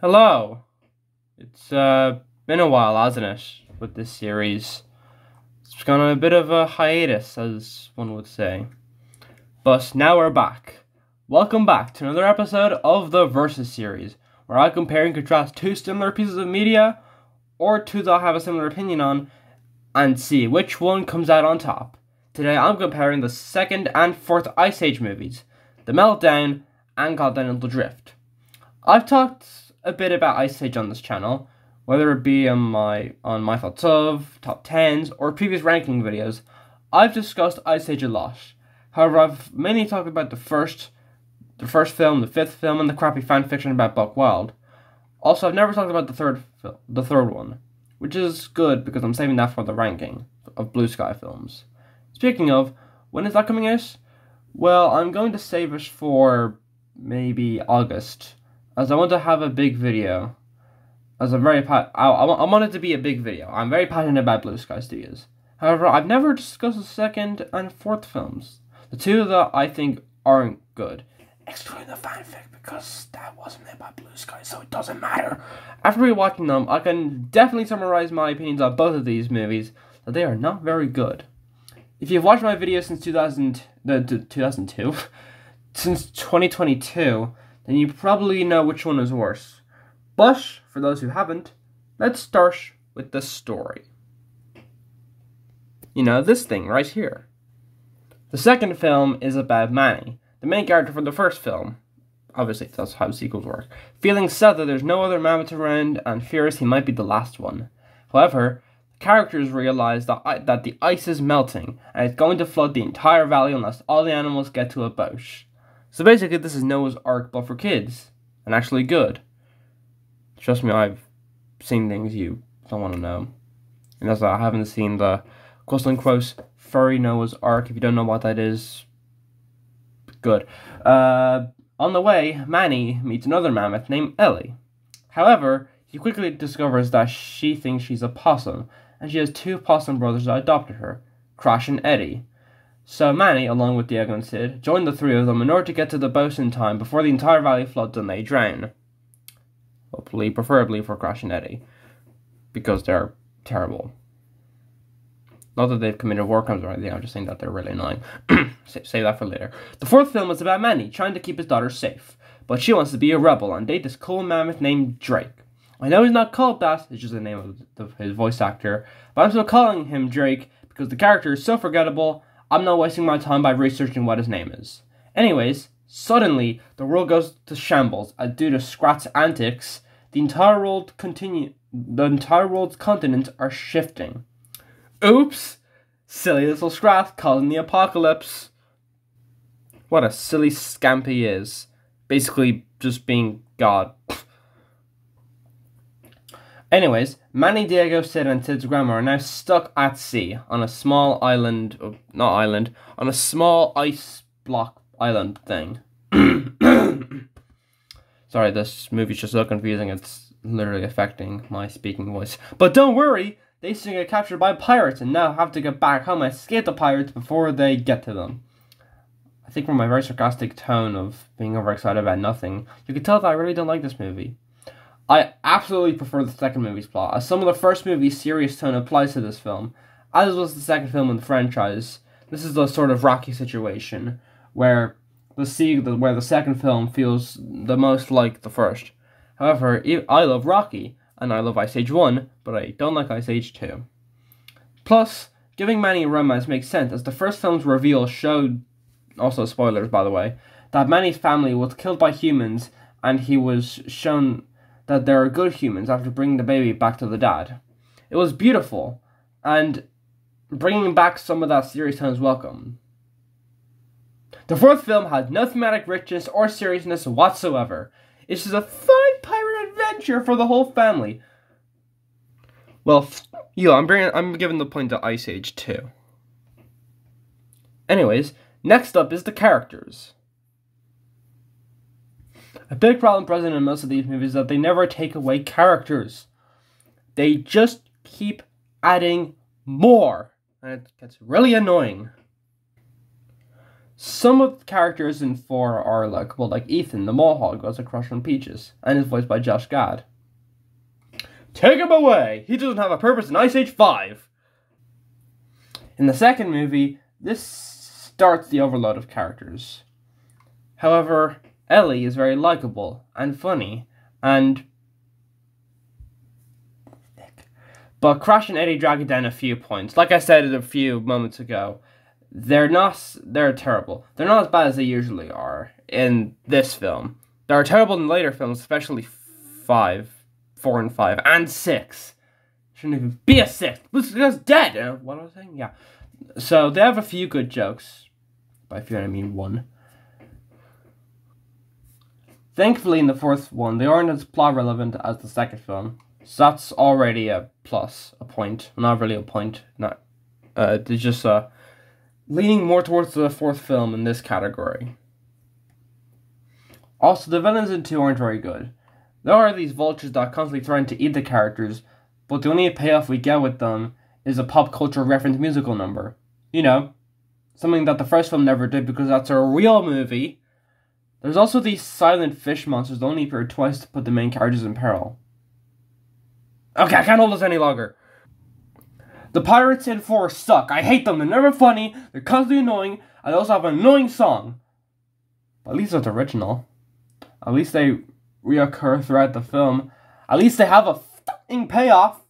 Hello. It's been a while, hasn't it, with this series? It's gone on a bit of a hiatus, as one would say. But now we're back. Welcome back to another episode of the Versus series, where I compare and contrast two similar pieces of media, or two that I have a similar opinion on, and see which one comes out on top. Today I'm comparing the second and fourth Ice Age movies, The Meltdown and Continental Drift. I've talked a bit about Ice Age on this channel, whether it be on my thoughts of, top 10s, or previous ranking videos. I've discussed Ice Age a lot. However, I've mainly talked about the first film, the fifth film, and the crappy fanfiction about Buck Wild. Also, I've never talked about the third one, which is good because I'm saving that for the ranking of Blue Sky films. Speaking of, when is that coming out? Well, I'm going to save it for maybe August, as I want to have a big video. As I'm I want it to be a big video. I'm very passionate about Blue Sky Studios. However, I've never discussed the second and fourth films. The two that I think aren't good, excluding the fanfic, because that wasn't made by Blue Sky, so it doesn't matter. After rewatching them, I can definitely summarize my opinions on both of these movies, that they are not very good. If you've watched my videos since 2002, since 2022, then you probably know which one is worse. But, for those who haven't, let's start with the story. You know, this thing right here. The second film is about Manny, the main character from the first film. Obviously, that's how sequels work. Feeling sad that there's no other mammoth around and fears he might be the last one. However, the characters realize that the ice is melting and it's going to flood the entire valley unless all the animals get to a boat. So basically, this is Noah's Ark, but for kids, and actually good. Trust me, I've seen things you don't want to know. And that's why I haven't seen the quote-unquote furry Noah's Ark. If you don't know what that is, good. On the way, Manny meets another mammoth named Ellie. However, he quickly discovers that she thinks she's a possum, and she has two possum brothers that adopted her, Crash and Eddie. So Manny, along with Diego and Sid, join the three of them in order to get to the boat in time before the entire valley floods and they drown. Hopefully, preferably for Crash and Eddie, because they're terrible. Not that they've committed war crimes or anything, I'm just saying that they're really annoying. Save that for later. The fourth film is about Manny trying to keep his daughter safe, but she wants to be a rebel and date this cool mammoth named Drake. I know he's not called that, it's just the name of his voice actor, but I'm still calling him Drake because the character is so forgettable. I'm not wasting my time by researching what his name is. Anyways, suddenly, the world goes to shambles, and due to Scrat's antics, the entire world's continents are shifting. Oops! Silly little Scrat causing the apocalypse. What a silly scamp he is. Basically, just being God. Anyways, Manny, Diego, Sid, and Sid's grandma are now stuck at sea on a small island, on a small ice block island thing. Sorry, this movie's just so confusing, it's literally affecting my speaking voice. But don't worry, they soon get captured by pirates and now have to get back home and escape the pirates before they get to them. I think from my very sarcastic tone of being overexcited about nothing, you can tell that I really don't like this movie. I absolutely prefer the second movie's plot, as some of the first movie's serious tone applies to this film, as was the second film in the franchise. This is the sort of Rocky situation, where the second film feels the most like the first. However, I love Rocky, and I love Ice Age 1, but I don't like Ice Age 2. Plus, giving Manny a romance makes sense, as the first film's reveal showed, also spoilers by the way, that Manny's family was killed by humans, and he was shown that there are good humans after bringing the baby back to the dad. It was beautiful, and bringing back some of that serious tone is welcome. The fourth film had no thematic richness or seriousness whatsoever. It's just a fun pirate adventure for the whole family. Well, I'm giving the point to Ice Age 2. Anyways, next up is the characters. A big problem present in most of these movies is that they never take away characters. They just keep adding more, and it gets really annoying. Some of the characters in 4 are likable, like Ethan, the Mohawk, who has a crush on Peaches, and is voiced by Josh Gad. Take him away! He doesn't have a purpose in Ice Age 5! In the second movie, this starts the overload of characters. However, Ellie is very likable and funny, but Crash and Eddie drag it down a few points. Like I said a few moments ago, they're terrible. They're not as bad as they usually are in this film. They're terrible in later films, especially 4 and 5, and 6. Shouldn't even be a 6th. This guy's dead. What was I saying? Yeah. So they have a few good jokes. By few, I mean one. Thankfully, in the fourth one, they aren't as plot relevant as the second film. So that's already a plus, a point. Not really a point. They're just leaning more towards the fourth film in this category. Also, the villains in 2 aren't very good. There are these vultures that constantly threaten to eat the characters, but the only payoff we get with them is a pop culture reference musical number. You know, something that the first film never did because that's a real movie. There's also these silent fish monsters that only appear twice to put the main characters in peril. Okay, I can't hold this any longer. The pirates in 4 suck. I hate them. They're never funny. They're constantly annoying. And they also have an annoying song. But at least it's original. At least they reoccur throughout the film. At least they have a f***ing payoff.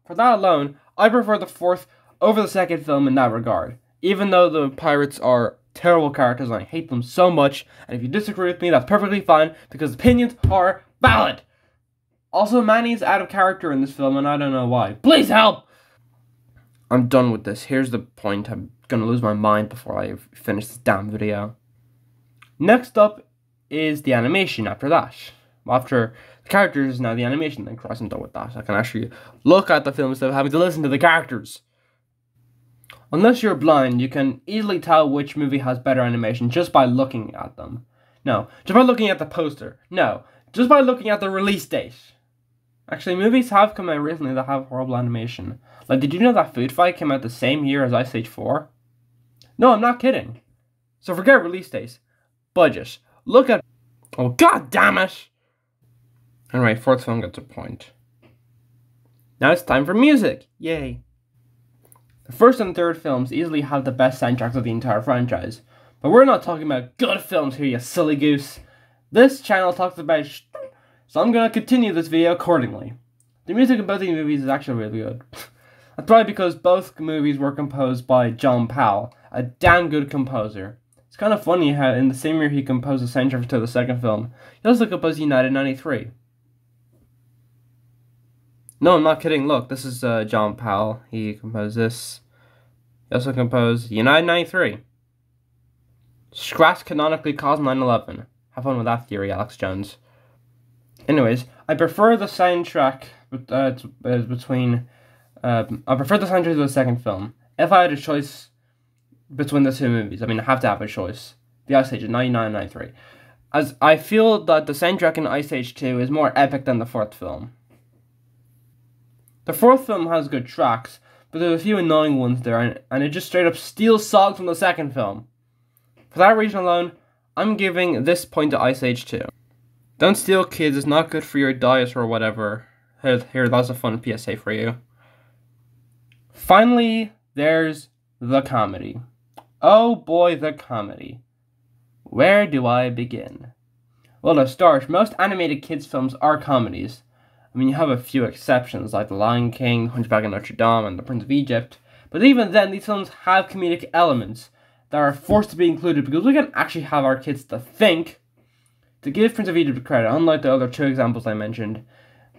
For that alone, I prefer the fourth over the second film in that regard. Even though the pirates are terrible characters and I hate them so much. And if you disagree with me, that's perfectly fine. Because opinions are valid. Also, Manny's out of character in this film and I don't know why. Please help! I'm done with this. Here's the point. I'm gonna lose my mind before I finish this damn video. Next up is the animation after that. After the characters, now the animation. Then Christ, I'm done with that. I can actually look at the film instead of having to listen to the characters. Unless you're blind, you can easily tell which movie has better animation just by looking at them. No, just by looking at the poster. No, just by looking at the release date. Actually, movies have come out recently that have horrible animation. Like, did you know that Food Fight came out the same year as Ice Age 4? No, I'm not kidding. So forget release dates. Budget. Look at... Oh, god damn it! Anyway, fourth film gets a point. Now it's time for music. Yay. The first and third films easily have the best soundtracks of the entire franchise. But we're not talking about good films here, you silly goose. This channel talks about so I'm going to continue this video accordingly. The music in both these movies is actually really good. That's probably because both movies were composed by John Powell, a damn good composer. It's kind of funny how in the same year he composed the soundtrack to the second film, he also composed United 93. No, I'm not kidding. Look, this is John Powell. He composed this. He also composed United 93. Scratch canonically caused 9/11. Have fun with that theory, Alex Jones. Anyways, I prefer the soundtrack between... I prefer the soundtrack to the second film. If I had a choice between the two movies, I mean, I have to have a choice. The Ice Age, 99, 93. As I feel that the soundtrack in Ice Age 2 is more epic than the fourth film. The fourth film has good tracks, but there's a few annoying ones there, and it just straight up steals songs from the second film. For that reason alone, I'm giving this point to Ice Age 2. Don't steal, kids, it's not good for your diet or whatever. Here, that's a fun PSA for you. Finally, there's the comedy. Oh boy, the comedy. Where do I begin? Well, to start, most animated kids' films are comedies. I mean, you have a few exceptions, like The Lion King, Hunchback of Notre Dame, and The Prince of Egypt. But even then, these films have comedic elements that are forced to be included because we can actually have our kids to think. To give Prince of Egypt credit, unlike the other two examples I mentioned,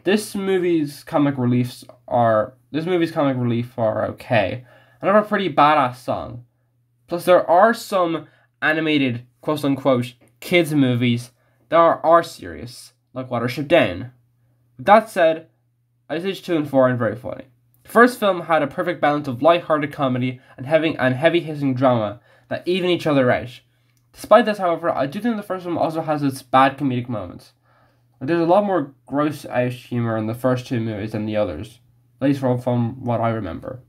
this movie's comic relief are okay, and have a pretty badass song. Plus, there are some animated, quote-unquote, kids movies that are serious, like Watership Down. With that said, Ice Age 2 and 4 aren't very funny. The first film had a perfect balance of light-hearted comedy and heavy-hitting drama that even each other out. Despite this, however, I do think the first film also has its bad comedic moments. There's a lot more gross-out humor in the first two movies than the others, at least from what I remember.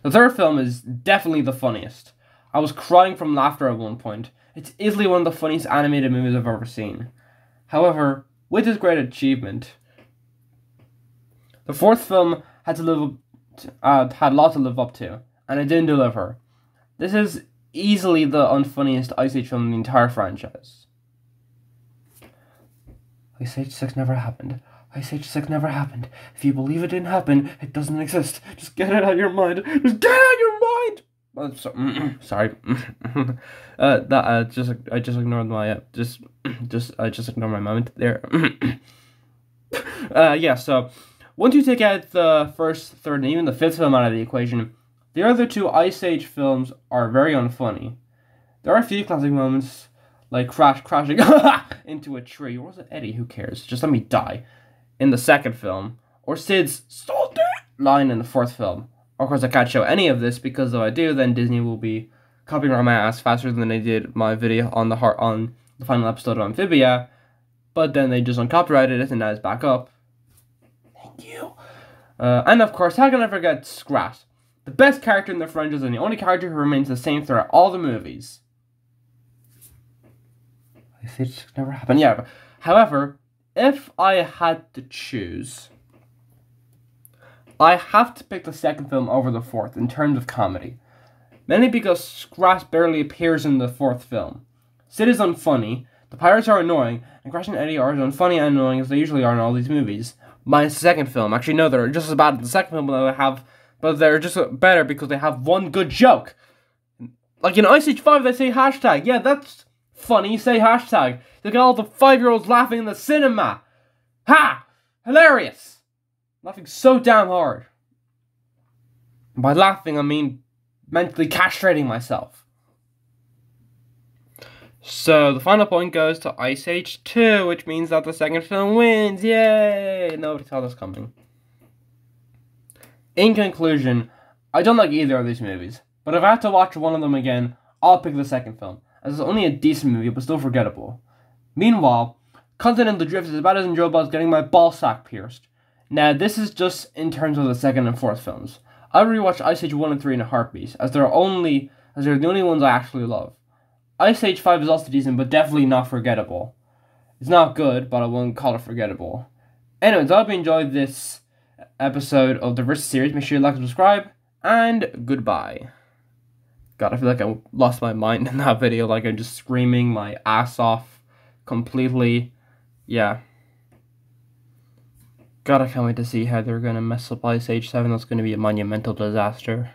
The third film is definitely the funniest. I was crying from laughter at one point. It's easily one of the funniest animated movies I've ever seen. However, with this great achievement, the fourth film had had lots to live up to, and it didn't deliver. This is easily the unfunniest Ice Age film in the entire franchise. Ice Age 6 never happened. Ice Age 6 never happened. If you believe it didn't happen, it doesn't exist. Just get it out of your mind. Just get it out of your mind! Oh, sorry. I just ignored my I just ignored my moment there. Yeah, so once you take out the first, third, and even the fifth film out of the equation, the other two Ice Age films are very unfunny. There are a few classic moments, like crashing into a tree, or was it Eddie? Who cares? Just let me die. In the second film, or Sid's salty line in the fourth film. Of course, I can't show any of this because if I do, then Disney will be copying my ass faster than they did my video on the final episode of Amphibia. But then they just uncopyrighted it, and now it's back up. Thank you. And of course, how can I forget Scrat? The best character in the franchise and the only character who remains the same throughout all the movies. I say it never happened. Yeah. However, if I had to choose, I have to pick the second film over the fourth in terms of comedy. Mainly because Scrat barely appears in the fourth film. Sid is unfunny, the pirates are annoying, and Crash and Eddie are as unfunny and annoying as they usually are in all these movies. Minus the second film. Actually, no, they're just as bad as the second film, but they're just better because they have one good joke. Like in Ice Age 5, they say hashtag. Yeah, that's funny, say hashtag. Look at all the 5-year-olds laughing in the cinema. Ha! Hilarious! Laughing so damn hard. By laughing, I mean mentally castrating myself. So, the final point goes to Ice Age 2, which means that the second film wins. Yay! Nobody saw this coming. In conclusion, I don't like either of these movies, but if I have to watch one of them again, I'll pick the second film, as it's only a decent movie, but still forgettable. Meanwhile, Continental Drift is about as enjoyable as getting my ballsack pierced. Now, this is just in terms of the second and fourth films. I'll rewatch Ice Age 1 and 3 in a heartbeat, as they're the only ones I actually love. Ice Age 5 is also decent, but definitely not forgettable. It's not good, but I won't call it forgettable. Anyways, I hope you enjoyed this episode of the Versus series. Make sure you like and subscribe, and goodbye. God, I feel like I lost my mind in that video, like I'm just screaming my ass off completely. Yeah. God, I can't wait to see how they're going to mess up Ice Age 7. That's going to be a monumental disaster.